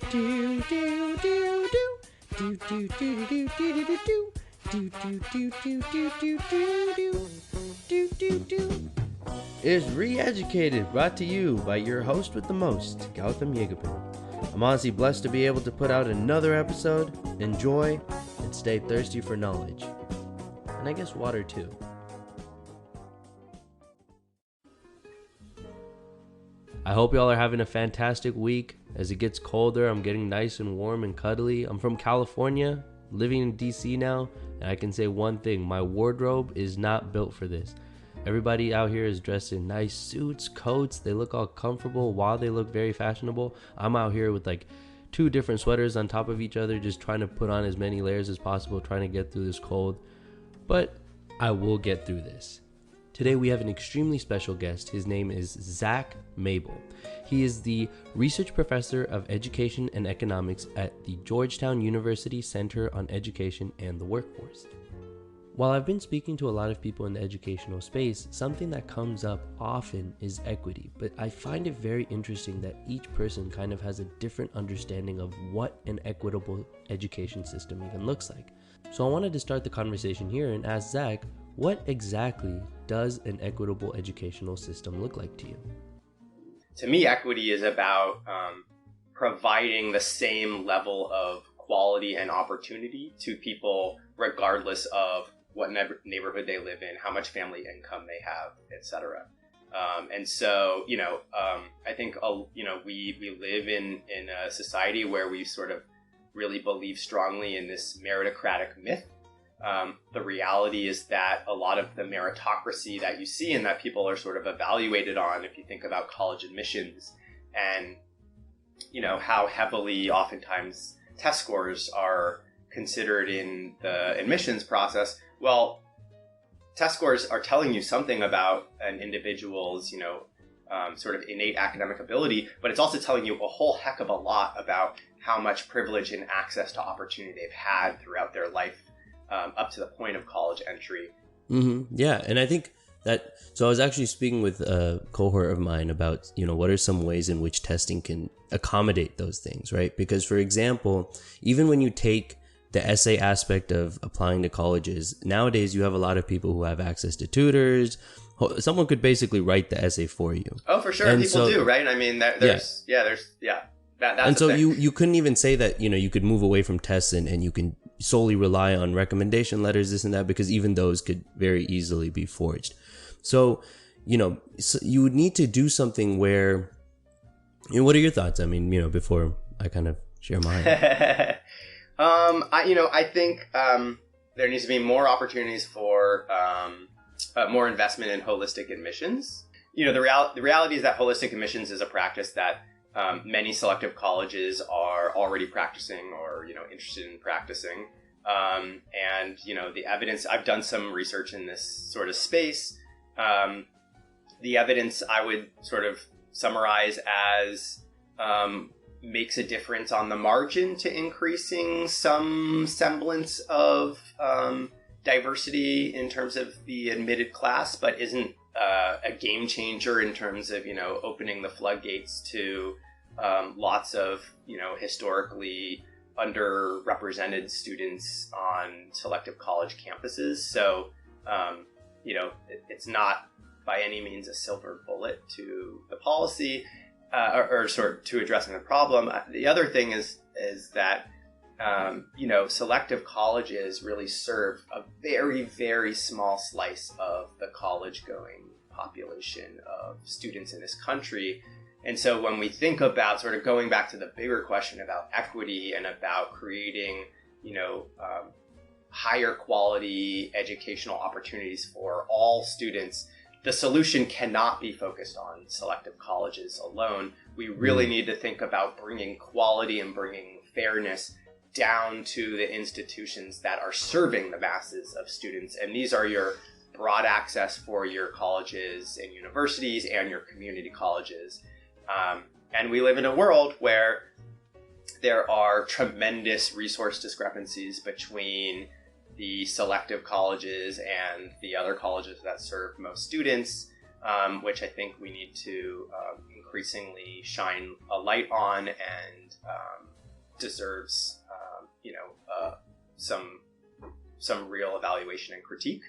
Do do do do do do do do do do do do do do do do do do do do is Re-Educated, brought to you by your host with the most, Gautam Yegapin. I'm honestly blessed to be able to put out another episode, enjoy, and stay thirsty for knowledge. And I guess water too. I hope y'all are having a fantastic week. As it gets colder, I'm getting nice and warm and cuddly. I'm from California, living in DC now, and I can say one thing, my wardrobe is not built for this. Everybody out here is dressed in nice suits, coats, they look all comfortable while they look very fashionable. I'm out here with like 2 different sweaters on top of each other, just trying to put on as many layers as possible, trying to get through this cold. But I will get through this. Today we have an extremely special guest. His name is Zach Mabel. He is the Research Professor of Education and Economics at the Georgetown University Center on Education and the Workforce. While I've been speaking to a lot of people in the educational space, something that comes up often is equity, but I find it very interesting that each person kind of has a different understanding of what an equitable education system even looks like. So I wanted to start the conversation here and ask Zach, what exactly does an equitable educational system look like to you? To me, equity is about providing the same level of quality and opportunity to people regardless of what neighborhood they live in, how much family income they have, etc. And so, I think, we live in a society where we sort of really believe strongly in this meritocratic myth. The reality is that a lot of the meritocracy that you see and that people are sort of evaluated on, if you think about college admissions and, how heavily oftentimes test scores are considered in the admissions process. Well, test scores are telling you something about an individual's, sort of innate academic ability, but it's also telling you a whole heck of a lot about how much privilege and access to opportunity they've had throughout their life up to the point of college entry. Mm-hmm. Yeah, and I think that, so I was actually speaking with a cohort of mine about, what are some ways in which testing can accommodate those things, right? Because, for example, even when you take the essay aspect of applying to colleges, nowadays you have a lot of people who have access to tutors. Someone could basically write the essay for you. Oh, for sure. And people do, right? I mean, that's and so you couldn't even say that, you could move away from tests and you can solely rely on recommendation letters, this and that, because even those could very easily be forged. So, you would need to do something where, what are your thoughts? I mean, before I kind of share mine. I think there needs to be more opportunities for more investment in holistic admissions. The reality is that holistic admissions is a practice that many selective colleges are already practicing or, interested in practicing. And the evidence, I've done some research in this sort of space. The evidence I would sort of summarize as makes a difference on the margin to increasing some semblance of diversity in terms of the admitted class, but isn't a game changer in terms of, opening the floodgates to lots of, historically underrepresented students on selective college campuses. So, it's not by any means a silver bullet to the policy or sort of to addressing the problem. The other thing is that, selective colleges really serve a very, very small slice of the college-going population of students in this country. And so when we think about sort of going back to the bigger question about equity and about creating, higher quality educational opportunities for all students, the solution cannot be focused on selective colleges alone. We really need to think about bringing quality and bringing fairness down to the institutions that are serving the masses of students. And these are your broad access for your colleges and universities and your community colleges. And we live in a world where there are tremendous resource discrepancies between the selective colleges and the other colleges that serve most students, which I think we need to increasingly shine a light on and deserves, some real evaluation and critique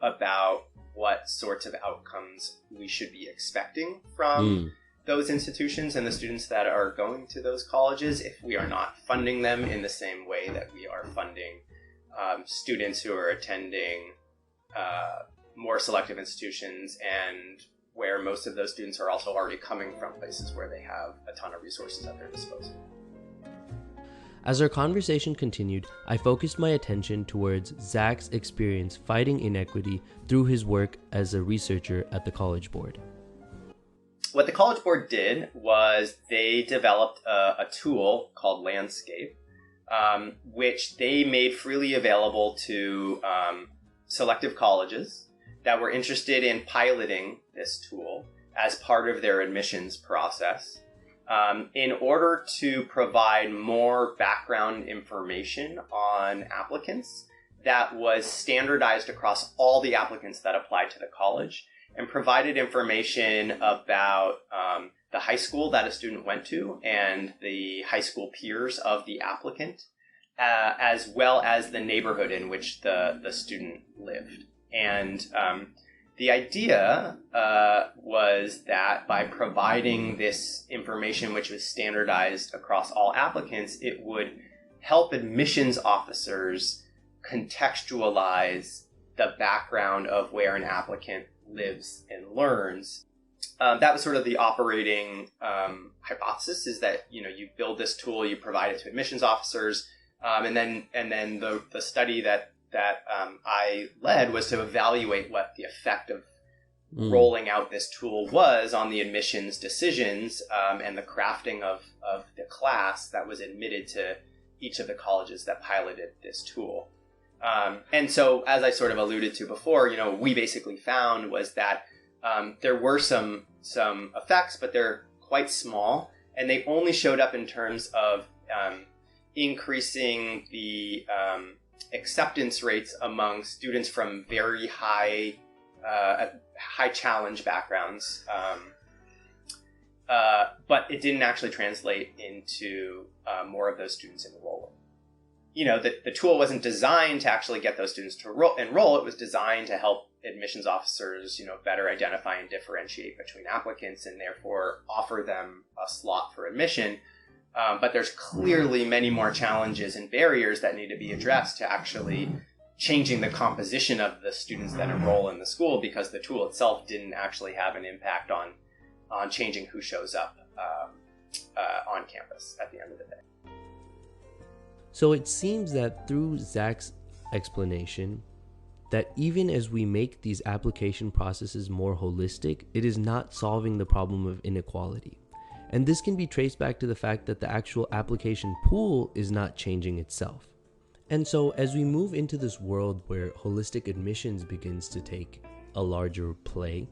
about what sorts of outcomes we should be expecting from those institutions and the students that are going to those colleges if we are not funding them in the same way that we are funding students who are attending more selective institutions, and where most of those students are also already coming from places where they have a ton of resources at their disposal. As our conversation continued, I focused my attention towards Zach's experience fighting inequity through his work as a researcher at the College Board. What the College Board did was they developed a tool called Landscape, which they made freely available to selective colleges that were interested in piloting this tool as part of their admissions process, in order to provide more background information on applicants that was standardized across all the applicants that applied to the college, and provided information about the high school that a student went to and the high school peers of the applicant, as well as the neighborhood in which the student lived. And the idea was that by providing this information, which was standardized across all applicants, it would help admissions officers contextualize the background of where an applicant lives and learns. That was sort of the operating hypothesis, is that you build this tool, you provide it to admissions officers, and then the study that I led was to evaluate what the effect of rolling out this tool was on the admissions decisions and the crafting of the class that was admitted to each of the colleges that piloted this tool. And so, as I sort of alluded to before, we basically found was that there were some effects, but they're quite small, and they only showed up in terms of increasing the acceptance rates among students from very high challenge backgrounds, but it didn't actually translate into more of those students enrolling. The tool wasn't designed to actually get those students to enroll. It was designed to help admissions officers, better identify and differentiate between applicants and therefore offer them a slot for admission. But there's clearly many more challenges and barriers that need to be addressed to actually changing the composition of the students that enroll in the school, because the tool itself didn't actually have an impact on changing who shows up on campus at the end of the day. So it seems that through Zach's explanation, that even as we make these application processes more holistic, it is not solving the problem of inequality. And this can be traced back to the fact that the actual application pool is not changing itself. And so as we move into this world where holistic admissions begins to take a larger play,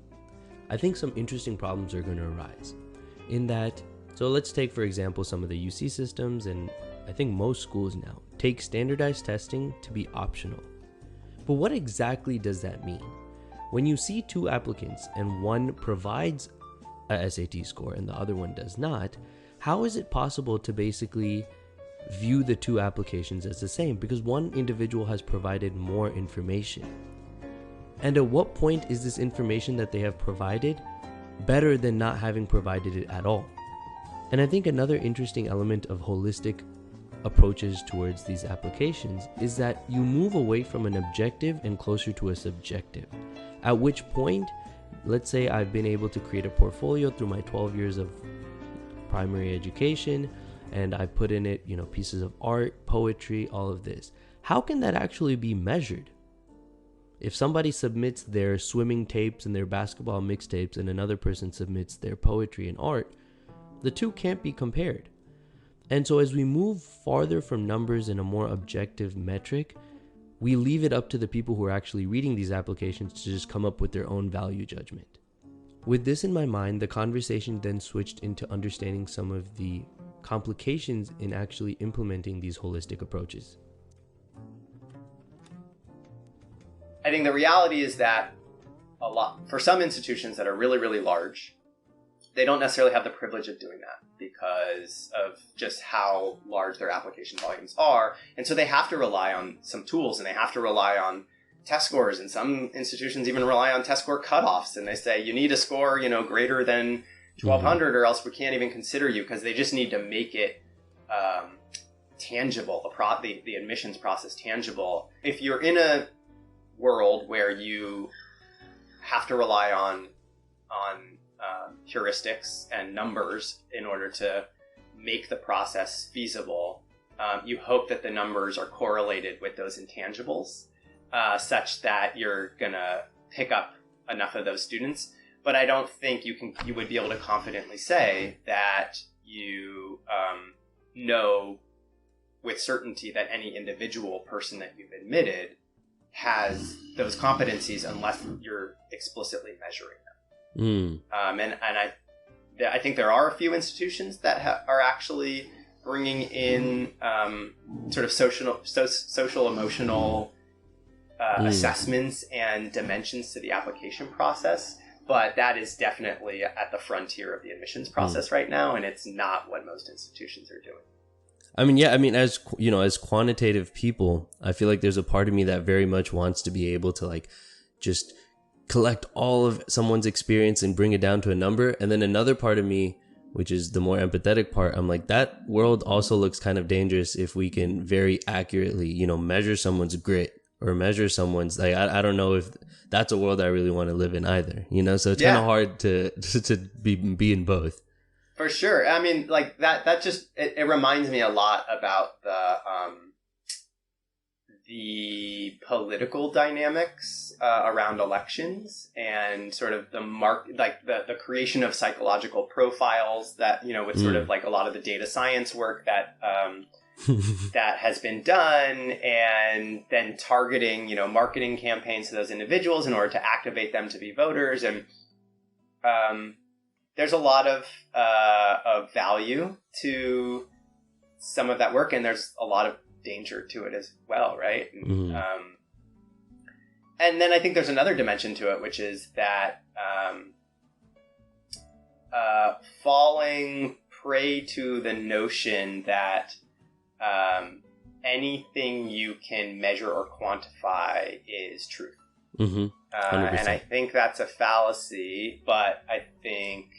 I think some interesting problems are going to arise. In that, so let's take for example some of the UC systems, and I think most schools now take standardized testing to be optional. But what exactly does that mean? When you see two applicants and one provides a SAT score and the other one does not, how is it possible to basically view the two applications as the same? Because one individual has provided more information. And at what point is this information that they have provided better than not having provided it at all? And I think another interesting element of holistic approaches towards these applications is that you move away from an objective and closer to a subjective. At which point, let's say I've been able to create a portfolio through my 12 years of primary education, and I put in it, pieces of art, poetry, all of this. How can that actually be measured? If somebody submits their swimming tapes and their basketball mixtapes and another person submits their poetry and art, the two can't be compared. And so as we move farther from numbers in a more objective metric, we leave it up to the people who are actually reading these applications to just come up with their own value judgment. With this in my mind, the conversation then switched into understanding some of the complications in actually implementing these holistic approaches. I think the reality is that for some institutions that are really, really large, they don't necessarily have the privilege of doing that because of just how large their application volumes are. And so they have to rely on some tools, and they have to rely on test scores. And some institutions even rely on test score cutoffs. And they say, you need a score, greater than 1200 or else we can't even consider you, because they just need to make it tangible, the admissions process tangible. If you're in a world where you have to rely on heuristics and numbers in order to make the process feasible, you hope that the numbers are correlated with those intangibles, such that you're gonna pick up enough of those students. But I don't think you would be able to confidently say that you know with certainty that any individual person that you've admitted has those competencies unless you're explicitly measuring them. And I think there are a few institutions that are actually bringing in sort of social emotional assessments and dimensions to the application process. But that is definitely at the frontier of the admissions process right now, and it's not what most institutions are doing. As quantitative people, I feel like there's a part of me that very much wants to be able to just collect all of someone's experience and bring it down to a number. And then another part of me, which is the more empathetic part, I'm like, that world also looks kind of dangerous if we can very accurately, measure someone's grit or measure someone's, I don't know if that's a world I really want to live in either, so it's kind of hard to be in both. For sure. I mean, that just, it reminds me a lot about the political dynamics around elections and sort of the creation of psychological profiles that, with sort of a lot of the data science work that that has been done, and then targeting, marketing campaigns to those individuals in order to activate them to be voters. And there's a lot of value to some of that work, and there's a lot of danger to it as well, right? And then I think there's another dimension to it, which is that falling prey to the notion that anything you can measure or quantify is truth. And I think that's a fallacy, but I think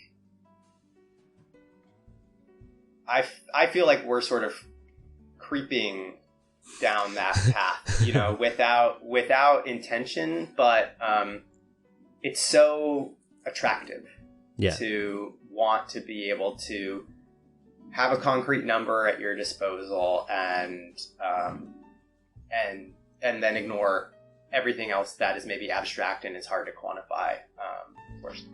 I feel like we're sort of creeping down that path, without intention, but it's so attractive to want to be able to have a concrete number at your disposal and then ignore everything else that is maybe abstract and is hard to quantify. Of course.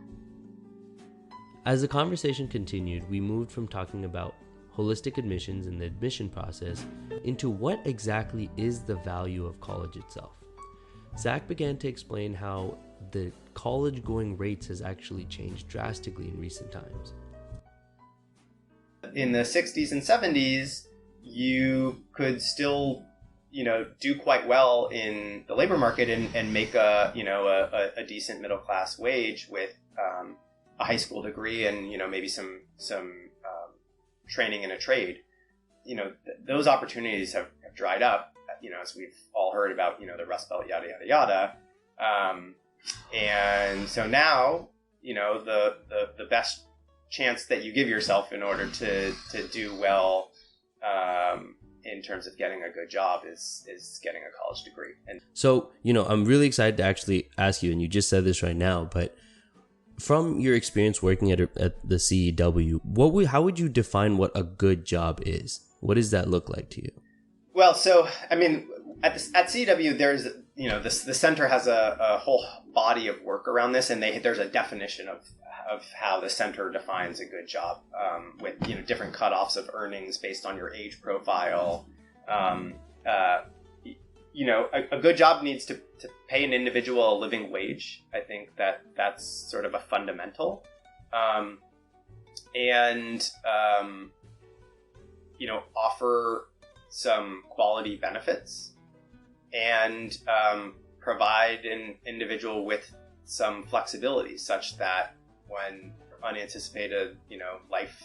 As the conversation continued, we moved from talking about holistic admissions and the admission process into what exactly is the value of college itself. Zach began to explain how the college going rates has actually changed drastically in recent times. In the 60s and 70s, you could still, do quite well in the labor market and make a decent middle class wage with a high school degree and, maybe some training in a trade. Those opportunities have dried up, as we've all heard about, the Rust Belt, yada, yada, yada. And so now, the best chance that you give yourself in order to do well in terms of getting a good job is getting a college degree. And so, I'm really excited to actually ask you, and you just said this right now, but from your experience working at the CEW, how would you define what a good job is? What does that look like to you? Well, so, I mean, at CEW, there's, the center has a whole body of work around this, and there's a definition of how the center defines a good job, with, different cutoffs of earnings based on your age profile. A good job needs to pay an individual a living wage. I think that's sort of a fundamental. Offer some quality benefits and provide an individual with some flexibility such that when unanticipated, life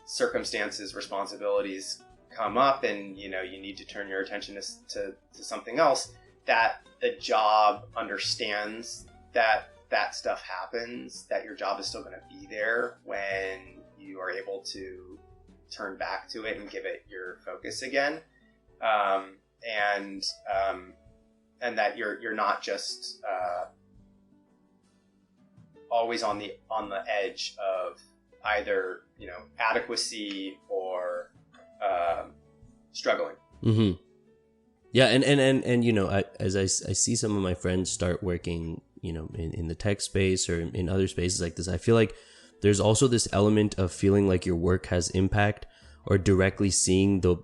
circumstances, responsibilities come up, and you need to turn your attention to something else, that the job understands that stuff happens, that your job is still going to be there when you are able to turn back to it and give it your focus again, and that you're not just always on the edge of either adequacy or struggling. Mm-hmm. Yeah, and as I see some of my friends start working, in the tech space or in other spaces like this, I feel like there's also this element of feeling like your work has impact, or directly seeing the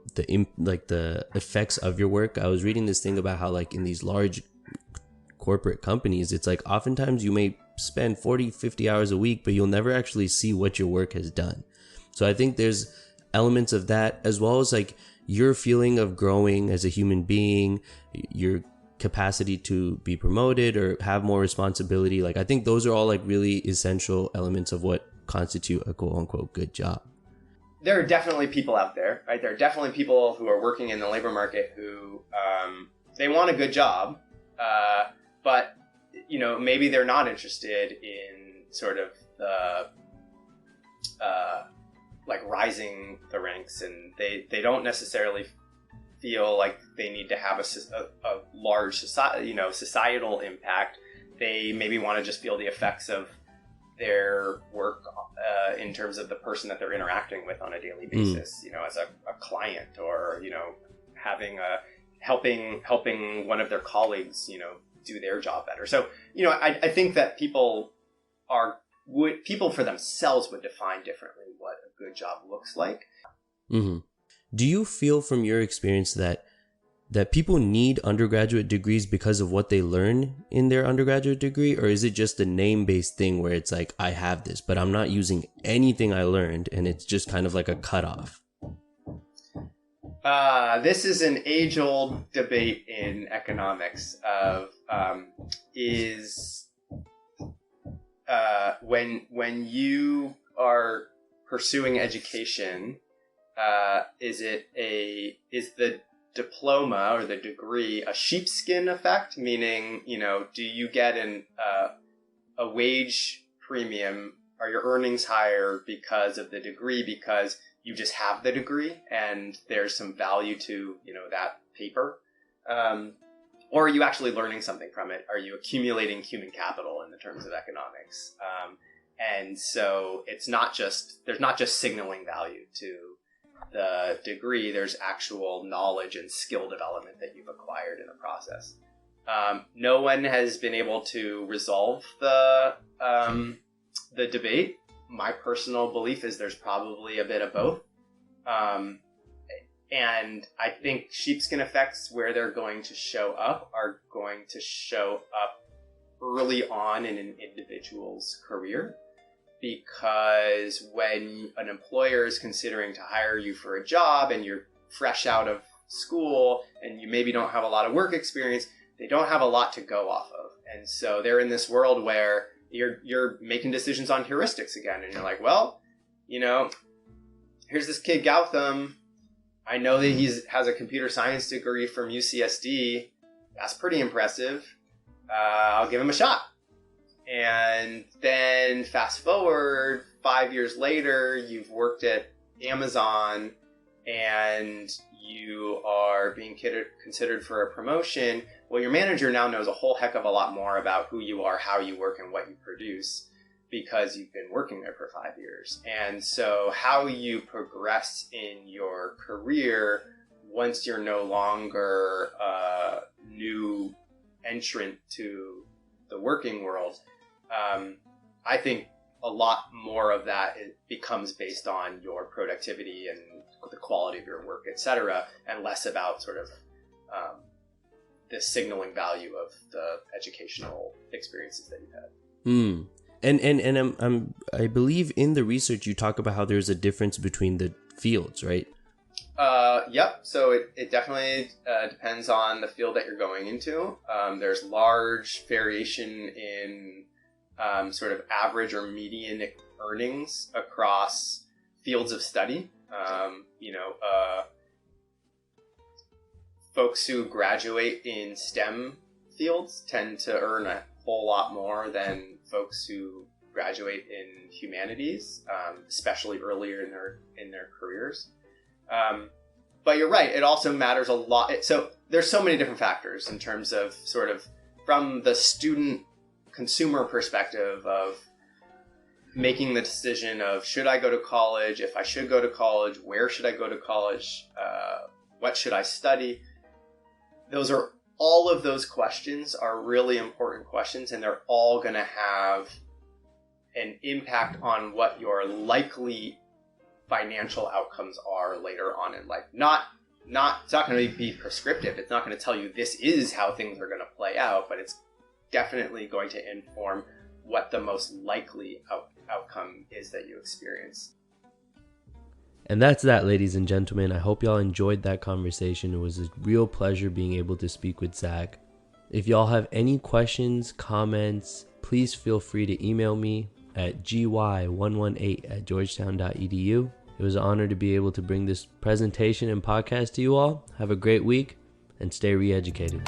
effects of your work. I was reading this thing about how, like, in these large corporate companies, it's like oftentimes you may spend 40-50 hours a week, but you'll never actually see what your work has done. So I think there's elements of that, as well as like your feeling of growing as a human being, your capacity to be promoted or have more responsibility. Like, I think those are all like really essential elements of what constitute a quote unquote good job. There are definitely people out there, right? There are definitely people who are working in the labor market who they want a good job, but maybe they're not interested in sort of the like rising the ranks, and they don't necessarily feel like they need to have a large societal impact. They maybe want to just feel the effects of their work in terms of the person that they're interacting with on a daily basis, as a client, or helping one of their colleagues, do their job better. So, I think that people for themselves would define differently what a good job looks like. Mm-hmm. Do you feel from your experience that people need undergraduate degrees because of what they learn in their undergraduate degree? Or is it just a name-based thing where it's like, I have this, but I'm not using anything I learned, and it's just kind of like a cutoff? This is an age-old debate in economics of when you are pursuing education, is the diploma or the degree a sheepskin effect? Meaning, do you get a wage premium? Are your earnings higher because of the degree, because you just have the degree and there's some value to, that paper? Or are you actually learning something from it? Are you accumulating human capital in the terms of economics? And so there's not just signaling value to the degree. There's actual knowledge and skill development that you've acquired in the process. No one has been able to resolve the debate. My personal belief is there's probably a bit of both. And I think sheepskin effects, where they're going to show up, are going to show up early on in an individual's career. Because when an employer is considering to hire you for a job and you're fresh out of school and you maybe don't have a lot of work experience, they don't have a lot to go off of. And so they're in this world where you're making decisions on heuristics again. And you're like, well, here's this kid Gautam. I know that he has a computer science degree from UCSD. That's pretty impressive. I'll give him a shot. And then fast forward 5 years later, you've worked at Amazon and you are being considered for a promotion. Well, your manager now knows a whole heck of a lot more about who you are, how you work, and what you produce, because you've been working there for 5 years. And so how you progress in your career once you're no longer a new entrant to the working world, I think a lot more of that becomes based on your productivity and the quality of your work, etc., and less about sort of the signaling value of the educational experiences that you've had. And I believe in the research you talk about how there's a difference between the fields, right? Yep. So it definitely depends on the field that you're going into. There's large variation in sort of average or median earnings across fields of study. Folks who graduate in STEM fields tend to earn a whole lot more than folks who graduate in humanities, especially earlier in their careers. But you're right; it also matters a lot. So there's so many different factors in terms of sort of from the student consumer perspective of making the decision of should I go to college? If I should go to college, where should I go to college? What should I study? All of those questions are really important questions, and they're all going to have an impact on what your likely financial outcomes are later on in life. It's not going to be prescriptive. It's not going to tell you this is how things are going to play out, but it's definitely going to inform what the most likely outcome is that you experience. And that's that, ladies and gentlemen. I hope y'all enjoyed that conversation. It was a real pleasure being able to speak with Zach. If y'all have any questions, comments, please feel free to email me at gy118@georgetown.edu. It was an honor to be able to bring this presentation and podcast to you all. Have a great week and stay re-educated.